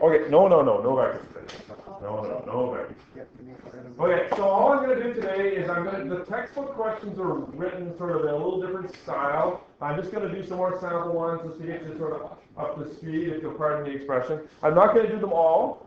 Okay, no vector space. No vector. Okay, so all I'm going to do today is the textbook questions are written sort of in a little different style. I'm just going to do some more sample ones just to get you sort of up to speed, if you'll pardon the expression. I'm not going to do them all.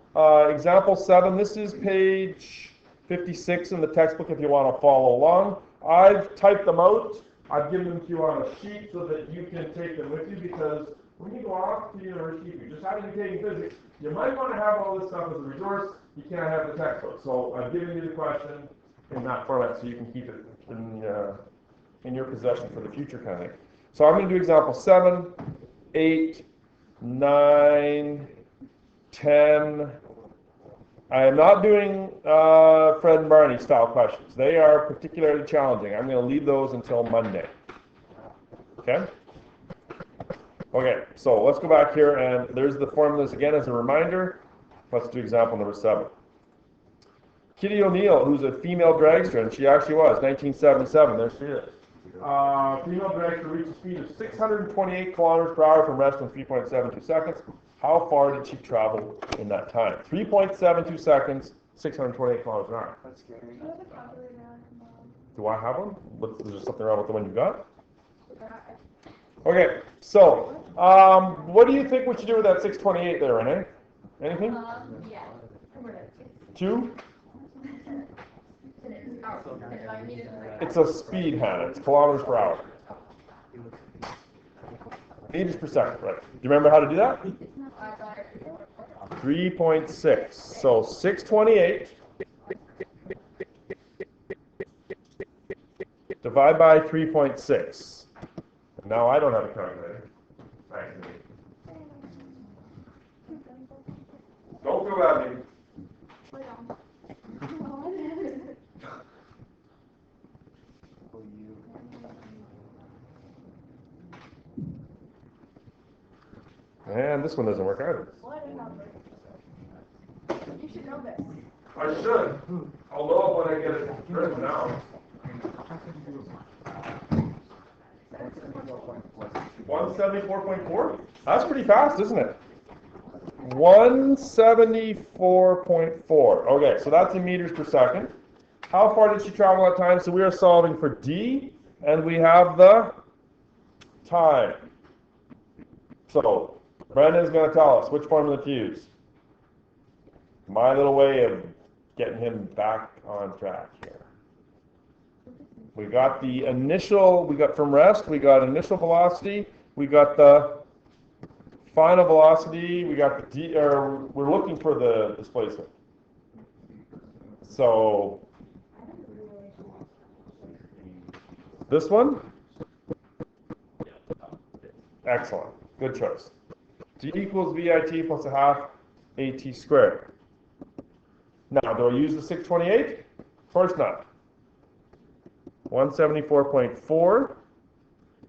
Example 7, this is page 56 in the textbook if you want to follow along. I've typed them out. I've given them to you on a sheet so that you can take them with you, because when you go off to university, if you just happen to be taking physics, you might want to have all this stuff as a resource. You can't have the textbook. So I've given you the question in that format so you can keep it in your possession for the future kind of thing. So I'm going to do example 7, 8, 9, 10. I am not doing Fred and Barney style questions. They are particularly challenging. I'm going to leave those until Monday. Okay? Okay, so let's go back here, and there's the formulas again as a reminder. Let's do example number 7. Kitty O'Neill, who's a female dragster, and she actually was, 1977, there she is. Female dragster reached a speed of 628 kilometers per hour from rest in 3.72 seconds. How far did she travel in that time? 3.72 seconds, 628 kilometers per hour. That's scary. Do I have one? Is there something wrong with the one you got? Okay, so what do you think we should do with that 628 there, Renee? Anything? Yeah. 2? It's a speed, Hannah. It's kilometers per hour. Meters per second, right. Do you remember how to do that? 3.6. So 628 divide by 3.6. Now I don't have a calculator. Thanks. Don't feel bad, baby. And this one doesn't work either. You should know this. I should. I'll know it when I get it written down. 174.4? That's pretty fast, isn't it? 174.4. Okay, so that's in meters per second. How far did she travel at time? So we are solving for D, and we have the time. So Brendan's going to tell us which formula to use. My little way of getting him back on track here. We got the initial, we got from rest, we got initial velocity, we got the final velocity, we got the we're looking for the displacement. So this one? Excellent. Good choice. G equals VIT plus a half AT squared. Now, do I use the 628? Of course not. 174.4.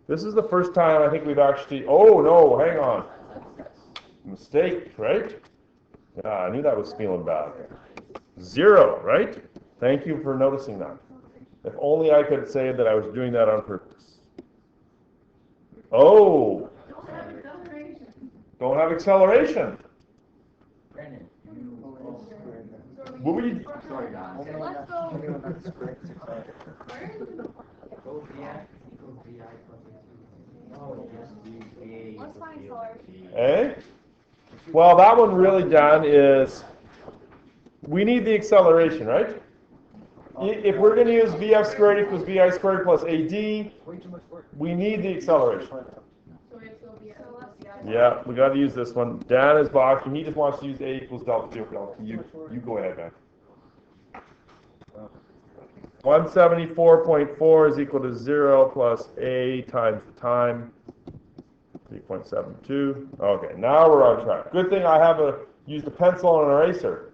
This is the first time I think we've actually, oh no, hang on. Mistake, right? Yeah, I knew that was feeling bad. 0, right? Thank you for noticing that. If only I could say that I was doing that on purpose. Oh! Don't have acceleration. Brandon, What were you? sorry, Don. Let's go. Let's find color. Eh? Well, that one really, John, is we need the acceleration, right? If we're going to use VF squared equals VI squared plus AD, we need the acceleration. Yeah, we got to use this one. Dan is boxing. He just wants to use A equals delta T over delta. You go ahead, man. 174.4 is equal to 0 plus A times the time. 3.72. Okay, now we're on track. Good thing I have used a pencil and an eraser.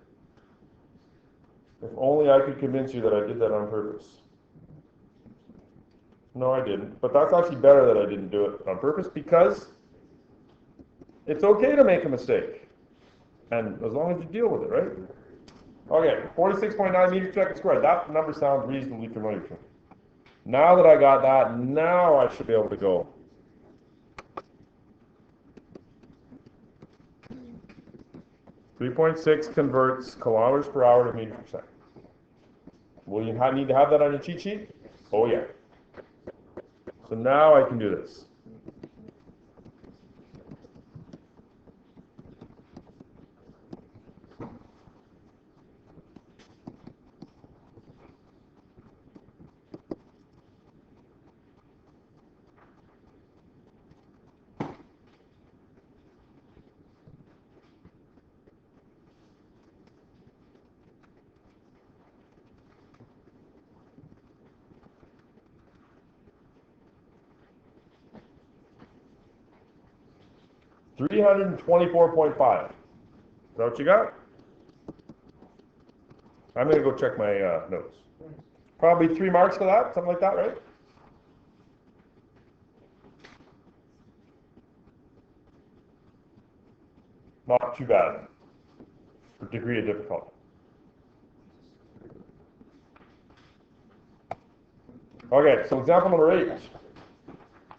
If only I could convince you that I did that on purpose. No, I didn't. But that's actually better that I didn't do it on purpose, because it's okay to make a mistake. And as long as you deal with it, right? Okay, 46.9 meters per second squared. That number sounds reasonably familiar to me. Now that I got that, now I should be able to go. 3.6 converts kilometers per hour to meters per second. Will you need to have that on your cheat sheet? Oh yeah. So now I can do this. $324.5. Is that what you got? I'm gonna go check my notes. Probably 3 marks for that, something like that, right? Not too bad for degree of difficulty. Okay, so example number 8.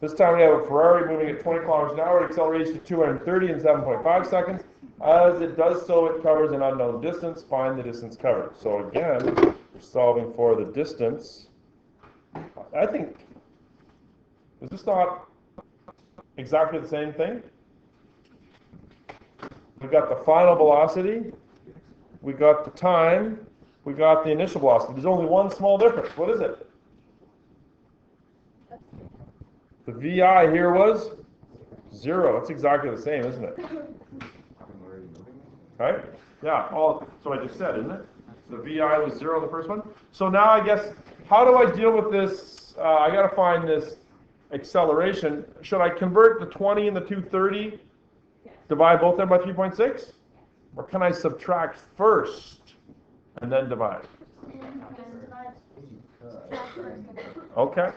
This time we have a Ferrari moving at 20 kilometers an hour. It accelerates to 230 in 7.5 seconds. As it does so, it covers an unknown distance. Find the distance covered. So again, we're solving for the distance. I think, is this not exactly the same thing? We got the final velocity, we got the time, we got the initial velocity. There's only one small difference. What is it? The VI here was 0. It's exactly the same, isn't it? Right? Yeah, all, so I just said, isn't it? The VI was 0, the first one. So now I guess, how do I deal with this? I got to find this acceleration. Should I convert the 20 and the 230, divide both of them by 3.6? Or can I subtract first and then divide? Okay.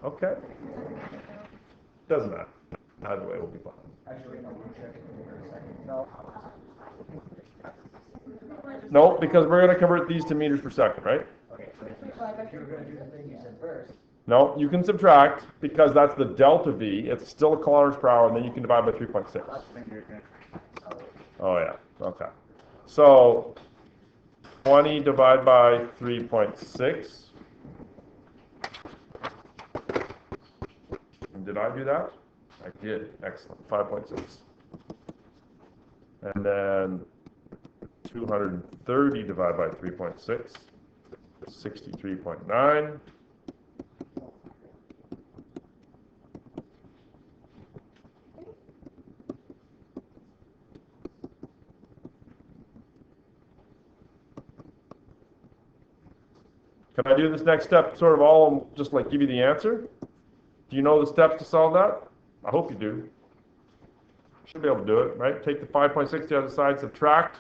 Okay. Doesn't matter. Either way, we'll be fine. Actually, no, we're checking for a second. No. No, because we're going to convert these to meters per second, right? Okay, so if you were going to do the thing you said first. No, you can subtract because that's the delta V. It's still a kilometers per hour, and then you can divide by 3.6. Oh yeah, okay. So 20 divided by 3.6. Did I do that? I did. Excellent. 5.6. And then 230 divided by 3.6. 63.9. Can I do this next step sort of all just like give you the answer? Do you know the steps to solve that? I hope you do. Should be able to do it, right? Take the 5.6 the other side, subtract,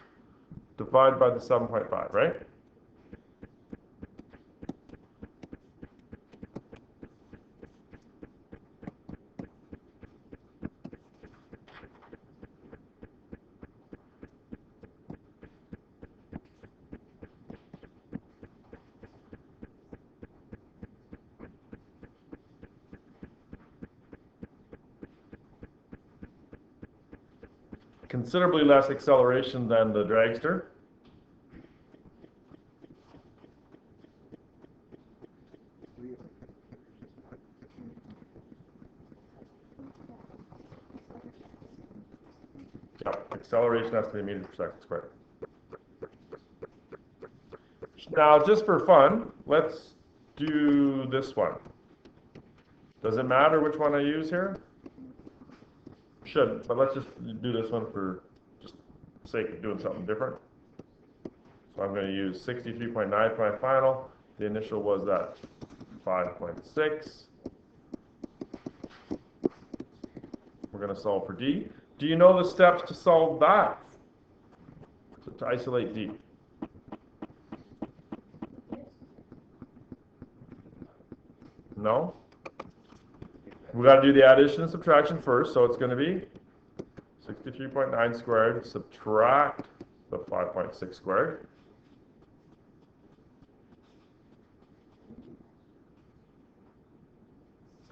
divide by the 7.5, right? Considerably less acceleration than the dragster. Yeah, acceleration has to be meters per second squared. Now, just for fun, let's do this one. Does it matter which one I use here? Shouldn't, but let's just do this one for just sake of doing something different. So I'm going to use 63.9 for my final. The initial was that 5.6. We're going to solve for D. Do you know the steps to solve that? So to isolate D. No? We got to do the addition and subtraction first, so it's going to be 63.9 squared, subtract the 5.6 squared.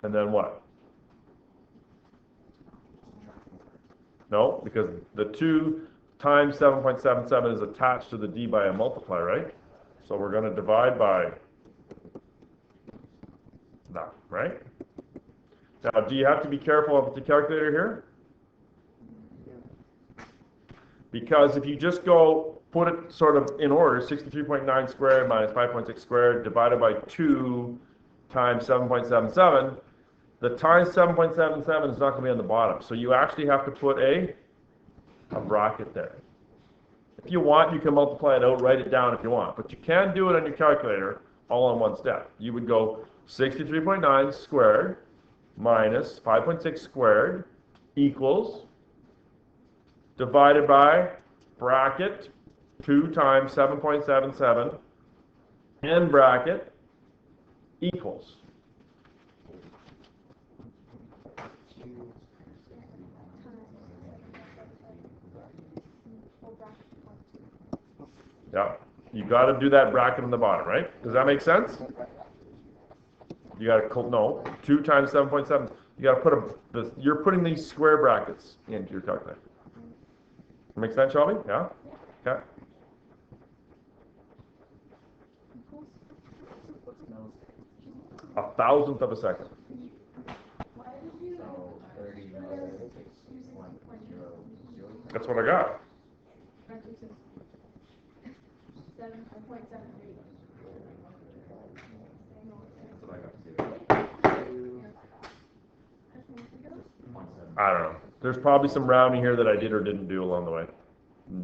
And then what? No, because the 2 times 7.77 is attached to the d by a multiply, right? So we're going to divide by that, right? Now, do you have to be careful with the calculator here? Because if you just go put it sort of in order, 63.9 squared minus 5.6 squared divided by 2 times 7.77, the times 7.77 is not going to be on the bottom. So you actually have to put a bracket there. If you want, you can multiply it out, write it down if you want. But you can do it on your calculator all in one step. You would go 63.9 squared minus 5.6 squared equals divided by bracket 2 times 7.77 end bracket equals. Yeah, you got to do that bracket on the bottom, right? Does that make sense? You got to no 2 times 7.7. You got to put you're putting these square brackets into your calculator. Make sense, Shelby? Yeah. Okay. A thousandth of a second. That's what I got. 7.73. I don't know. There's probably some rounding here that I did or didn't do along the way.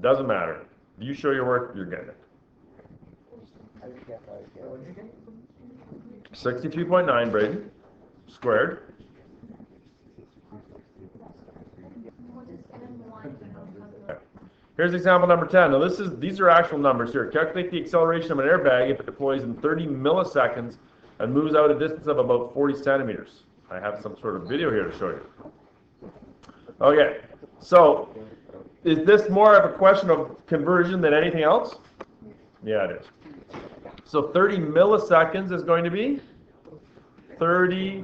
Doesn't matter. You show your work, you're getting it. 63.9, Braden, squared. Okay. Here's example number 10. Now these are actual numbers here. Calculate the acceleration of an airbag if it deploys in 30 milliseconds and moves out a distance of about 40 centimeters. I have some sort of video here to show you. Okay, so is this more of a question of conversion than anything else? Yeah, it is. So 30 milliseconds is going to be 30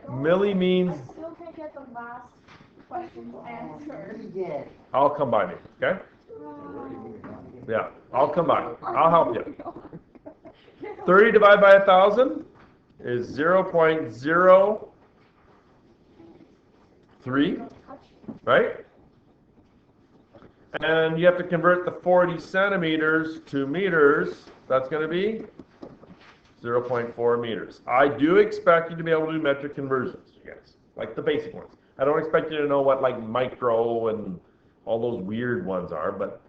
milli means. I still can't get the last question's answer. I'll come by me, okay? Yeah, I'll come by. I'll help you. 30 divided by 1,000 is 0.03, right? And you have to convert the 40 centimeters to meters. That's going to be 0.4 meters. I do expect you to be able to do metric conversions, you guys, like the basic ones. I don't expect you to know what like micro and all those weird ones are, but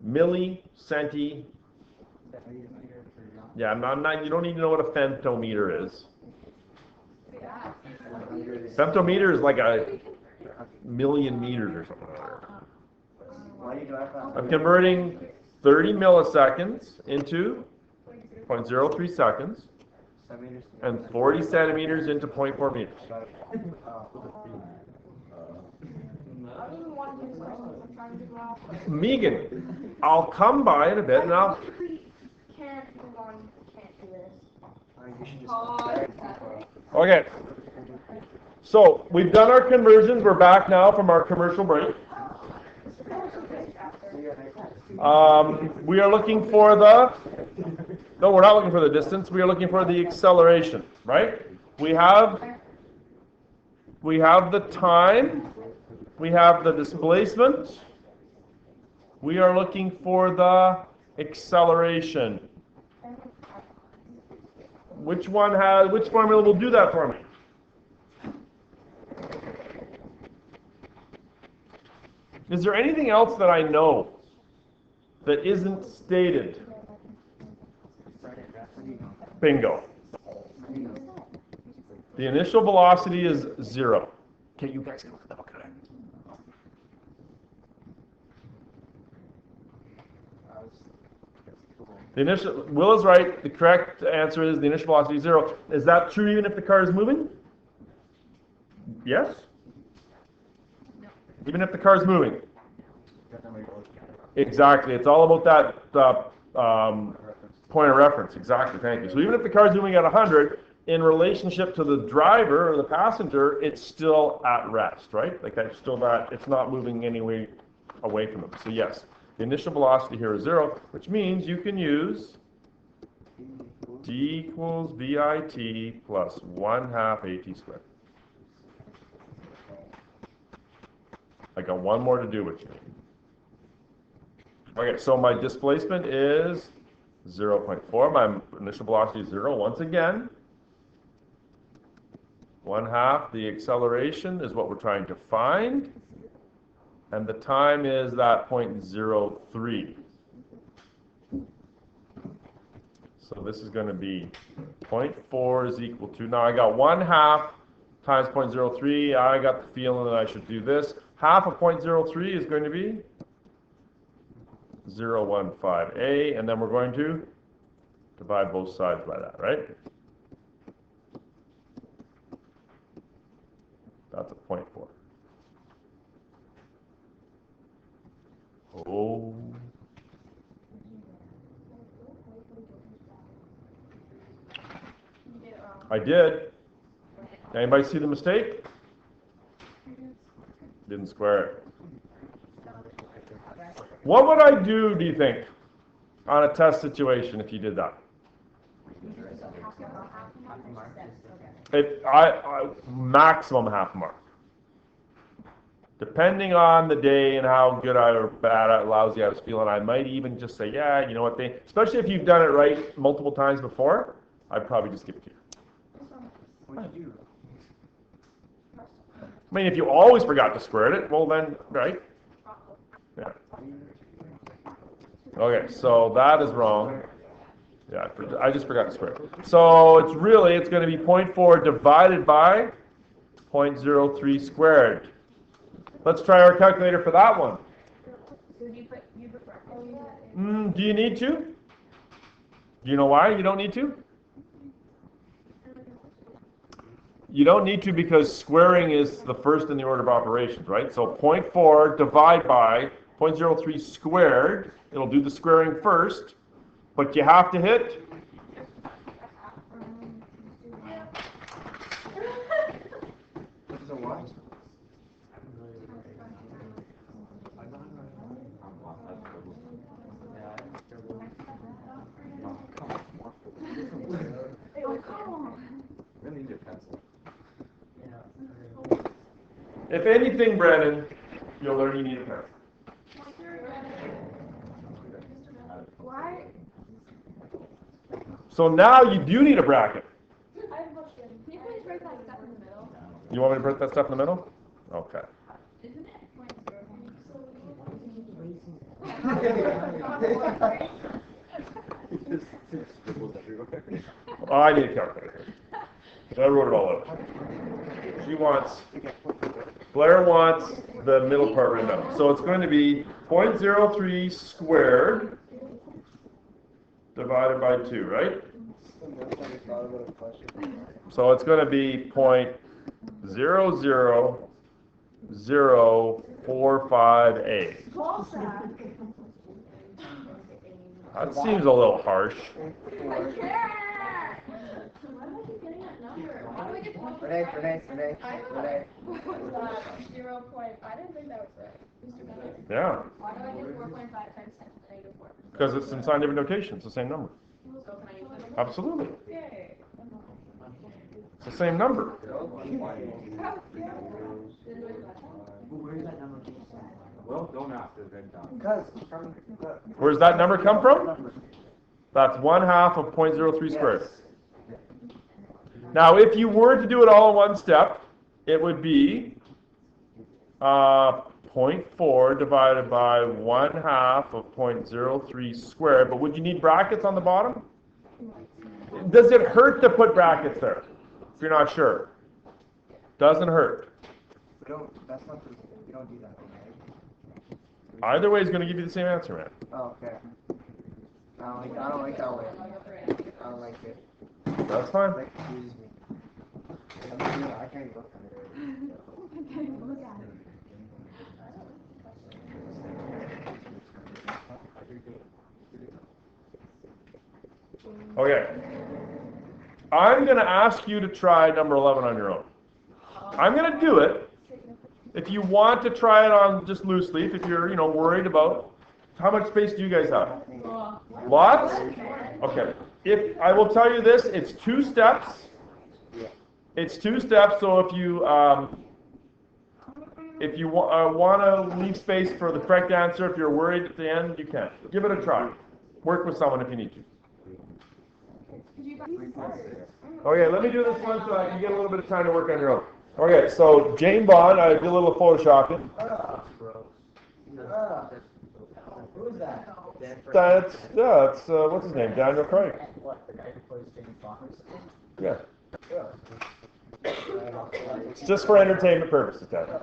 milli, centi. Yeah, I'm not. You don't need to know what a femtometer is. Femtometer is like a million meters or something like that. I'm converting 30 milliseconds into 0.03 seconds and 40 centimeters into 0.4 meters. I don't even want to do this question. I'm trying to figure out. Megan, I'll come by in a bit and I'll. Can't move on. Can't do this. Okay. So we've done our conversions. We're back now from our commercial break. We are looking for the. No, we're not looking for the distance. We are looking for the acceleration, right? We have the time. We have the displacement. We are looking for the acceleration. Which formula will do that for me? Is there anything else that I know that isn't stated? Bingo. The initial velocity is 0. Okay, you guys can look at the book today. Will is right. The correct answer is the initial velocity is 0. Is that true even if the car is moving? Yes? Even if the car is moving? Exactly. It's all about that point of reference. Exactly. Thank you. So even if the car is moving at 100, in relationship to the driver or the passenger, it's still at rest, right? Like that's still not. It's not moving any way away from them. So yes, the initial velocity here is 0, which means you can use d equals VIT plus 1/2 AT squared. I got one more to do with you. Okay, so my displacement is 0.4. My initial velocity is 0 once again. 1/2 the acceleration is what we're trying to find. And the time is that 0.03. So this is going to be 0.4 is equal to, now I got 1/2 times 0.03. I got the feeling that I should do this. Half of 0.03 is going to be 0.15a, and then we're going to divide both sides by that, right? That's a 0.4. Oh. I did. Anybody see the mistake? Didn't square it. What would I do you think, on a test situation if you did that? Maximum half mark. Depending on the day and how good or bad or lousy I was feeling, I might even just say, yeah, you know what, especially if you've done it right multiple times before, I'd probably just give it to you. What'd you do? I mean, if you always forgot to square it, well then, right? Yeah. Okay, so that is wrong. Yeah, I just forgot to square it. So it's going to be 0.4 divided by 0.03 squared. Let's try our calculator for that one. Do you need to? Do you know why you don't need to? You don't need to because squaring is the first in the order of operations, right? So 0.4 divide by 0.03 squared. It'll do the squaring first, but you have to hit. So what? If anything, Brandon, you'll learn you need a pencil. Why? So now you do need a bracket. I have a question. Can you please break that stuff in the middle? You want me to put that stuff in the middle? Okay. Isn't it Oh, I need a calculator. I wrote it all out. Blair wants the middle part written out. So it's going to be 0.03 squared divided by 2, right? So it's going to be 0.00045a. That seems a little harsh. Renee. 0. I didn't think that was right. Yeah, Why do I get 4.5 times 10 to the negative 4? because it's in sign different notation. It's the same number. So can I use that? Absolutely. Yay. It's the same number. Where's that number? Well, don't ask the big dog. Because Where's that number come from? That's 1/2 of 0.03 squared. Now, if you were to do it all in one step, it would be 0.4 divided by 1/2 of 0.03 squared. But would you need brackets on the bottom? Does it hurt to put brackets there if you're not sure? Doesn't hurt. we don't do that, right? Either way is going to give you the same answer, man. Oh, okay. I don't like that way. I don't like it. That's fine. That confuses me. I can't look at it. Okay. I'm going to ask you to try number 11 on your own. I'm going to do it. If you want to try it on just loose leaf, if you're, worried about, how much space do you guys have? Lots? Okay. If I will tell you this, it's 2 steps. It's 2 steps, so if you want to leave space for the correct answer, if you're worried at the end, you can. Give it a try. Work with someone if you need to. Okay, let me do this one so I can get a little bit of time to work on your own. Okay, so Jane Bond, I did a little photoshopping. Who's that? That's what's his name? Daniel Craig. What, the guy who plays James Bond? Yeah. It's just for entertainment purposes, Dad.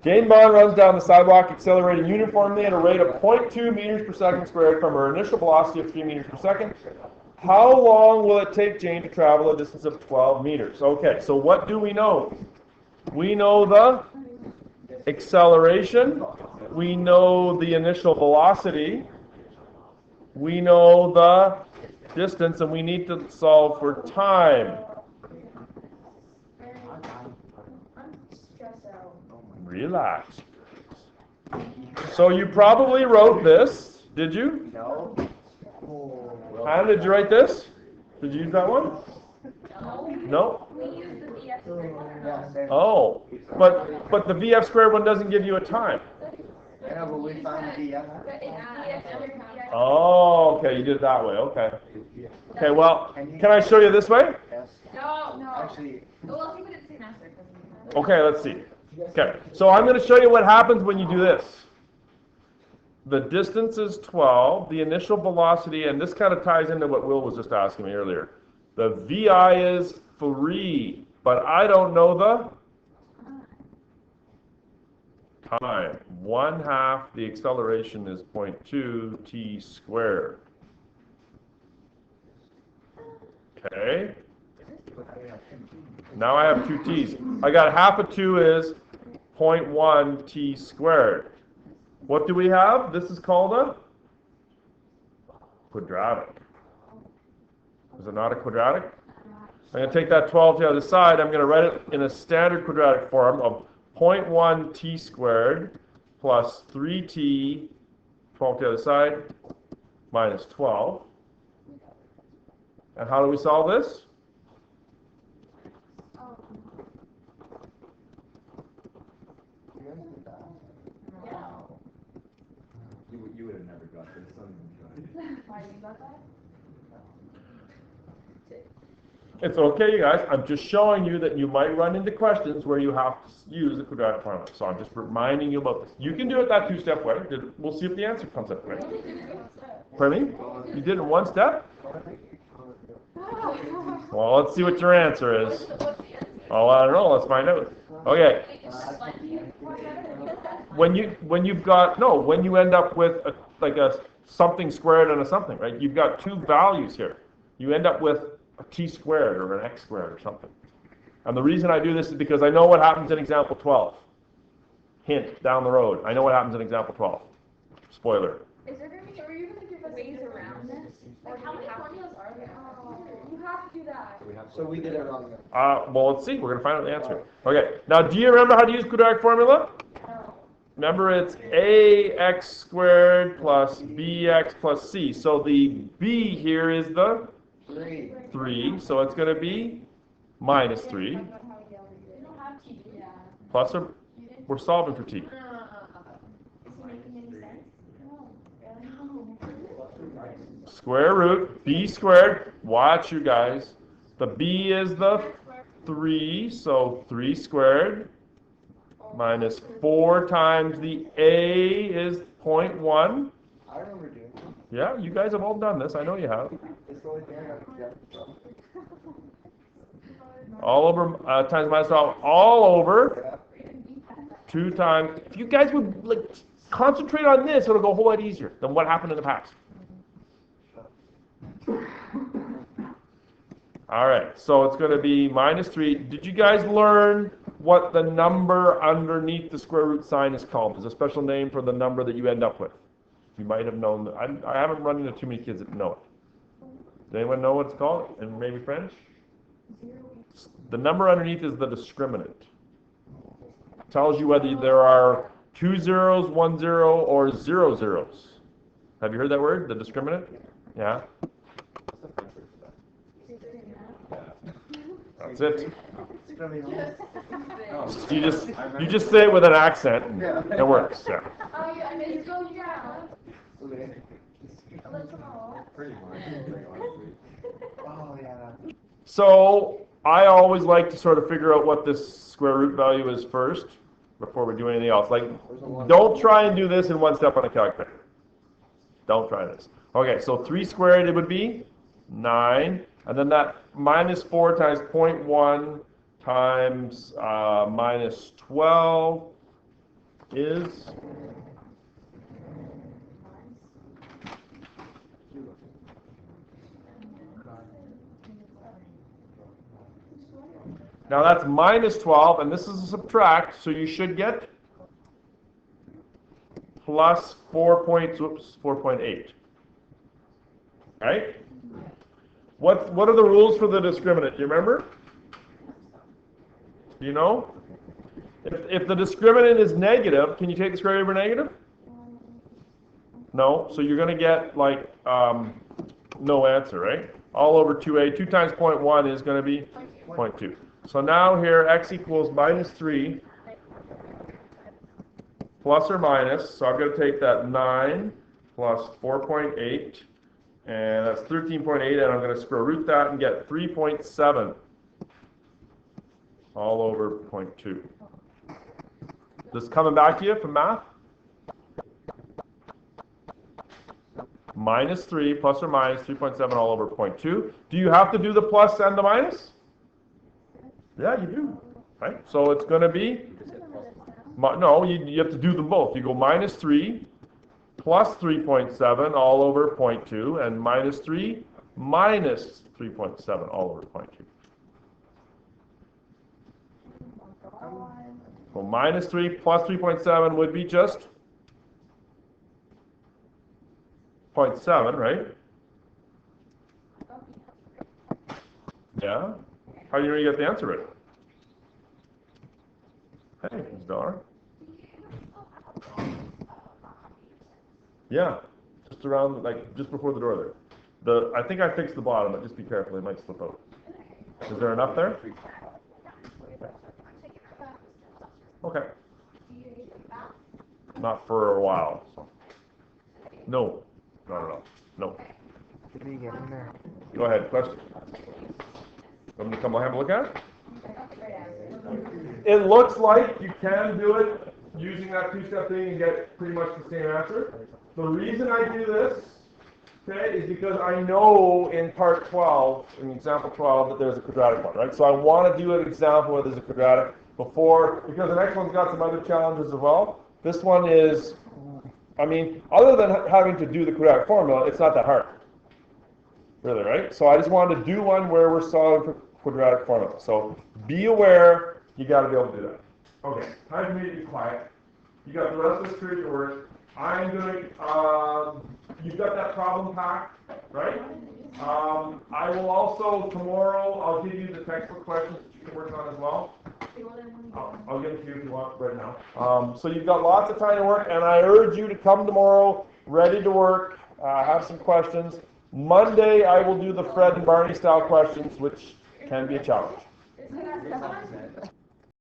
Jane Bond runs down the sidewalk, accelerating uniformly at a rate of 0.2 meters per second squared from her initial velocity of 3 meters per second. How long will it take Jane to travel a distance of 12 meters? Okay, so what do we know? We know the acceleration. We know the initial velocity. We know the distance, and we need to solve for time. Relax. So you probably wrote this, did you? No. Hannah, did you write this? Did you use that one? No? Oh, but the VF squared one doesn't give you a time. I know, but we found the Oh, okay, you did it that way, okay. Okay, well, can I show you this way? Yes. No. Actually, Well, keep it at the same answer. Okay, let's see. Okay, so I'm going to show you what happens when you do this. The distance is 12, the initial velocity, and this kind of ties into what Will was just asking me earlier. The VI is 3, but I don't know the time. 1/2 the acceleration is 0.2 t squared. Okay. Now I have 2 t's. I got 1/2 of 2 is 0.1 t squared. What do we have? This is called a quadratic. Is it not a quadratic? I'm going to take that 12 to the other side. I'm going to write it in a standard quadratic form of 0.1 t squared plus 3t, 12 to the other side, minus 12. And how do we solve this? You would have never got this. Some of them tried. Why you got that? It's okay, you guys. I'm just showing you that you might run into questions where you have to use the quadratic formula. So I'm just reminding you about this. You can do it that 2-step way. We'll see if the answer comes up right. Pardon me? You did it in 1 step? Well, let's see what your answer is. Oh, I don't know. Let's find out. Okay. When you end up with a something squared and a something, right? You've got 2 values here. You end up with a t squared or an x squared or something. And the reason I do this is because I know what happens in example 12. Hint, down the road. I know what happens in example 12. Spoiler. Are you going to give us ways around this? Like, how many formulas are there? You have to do that. so we did it wrong. Well, let's see. We're going to find out the answer. Okay. Now, do you remember how to use quadratic formula? Remember, it's ax squared plus bx plus c. So the b here is the 3. So it's going to be minus 3. Plus, we're solving for t. Square root, b squared. Watch, you guys. The b is the 3, so 3 squared. Minus 4 times the a is 0.1. I remember doing it. Yeah, you guys have all done this. I know you have. It's the only thing I got. All over times minus 12. All over 2 times. If you guys would concentrate on this, it'll go a whole lot easier than what happened in the past. All right, so it's going to be minus 3. Did you guys learn what the number underneath the square root sign is called? There's a special name for the number that you end up with. You might have known that. I haven't run into too many kids that know it. Does anyone know what it's called? And maybe French? The number underneath is the discriminant. tells you whether there are 2 zeros, 1 zero, or 0 zeros. Have you heard that word, the discriminant? Yeah? That's it. You just say it with an accent, and it works. Yeah. Oh, yeah, and it's go down. Pretty much, honestly. Oh, yeah. So I always like to sort of figure out what this square root value is first before we do anything else. Like, don't try and do this in one step on a calculator. Don't try this. Okay, so 3 squared it would be 9, and then that minus 4 times 0.1 times minus 12 is now that's minus 12, and this is a subtract, so you should get plus 4.8. Right? What are the rules for the discriminant? Do you remember? Do you know? If the discriminant is negative, can you take the square root over negative? No. So you're going to get like no answer, right? All over 2a. 2 times 0.1 is going to be 0.2. So now here x equals minus 3 plus or minus. So I'm going to take that 9 plus 4.8. And that's 13.8, and I'm going to square root that and get 3.7 all over 0.2. This coming back to you from math? Minus 3 plus or minus 3.7 all over 0.2. Do you have to do the plus and the minus? Yeah, you do. Right? So it's going to be, no, you have to do them both. You go minus 3 plus 3.7 all over 0.2, and minus 3 minus 3.7 all over 0.2. Well, minus 3 plus 3.7 would be just 0.7, right? Yeah? How do you know you get the answer right? Hey, it's Donna. Yeah, just around, like, just before the door there. I think I fixed the bottom, but just be careful, it might slip out. Is there enough there? Okay. Not for a while. So. No, not at all. No. Did you get in there? Go ahead, question. Want me to come have a look at it? It looks like you can do it using that two-step thing and get pretty much the same answer. The reason I do this, okay, is because I know in part 12, in example 12, that there's a quadratic one, right? So I want to do an example where there's a quadratic before, because the next one's got some other challenges as well. This one is, I mean, other than having to do the quadratic formula, it's not that hard. Really, right? So I just wanted to do one where we're solving for quadratic formula. So be aware, you got to be able to do that. Okay, time for me to be quiet. You got the rest of this period to work. I'm going to, you've got that problem pack, right? I will also, tomorrow, I'll give you the textbook questions that you can work on as well. I'll give it to you if you want right now. So you've got lots of time to work, and I urge you to come tomorrow ready to work, have some questions. Monday, I will do the Fred and Barney style questions, which can be a challenge.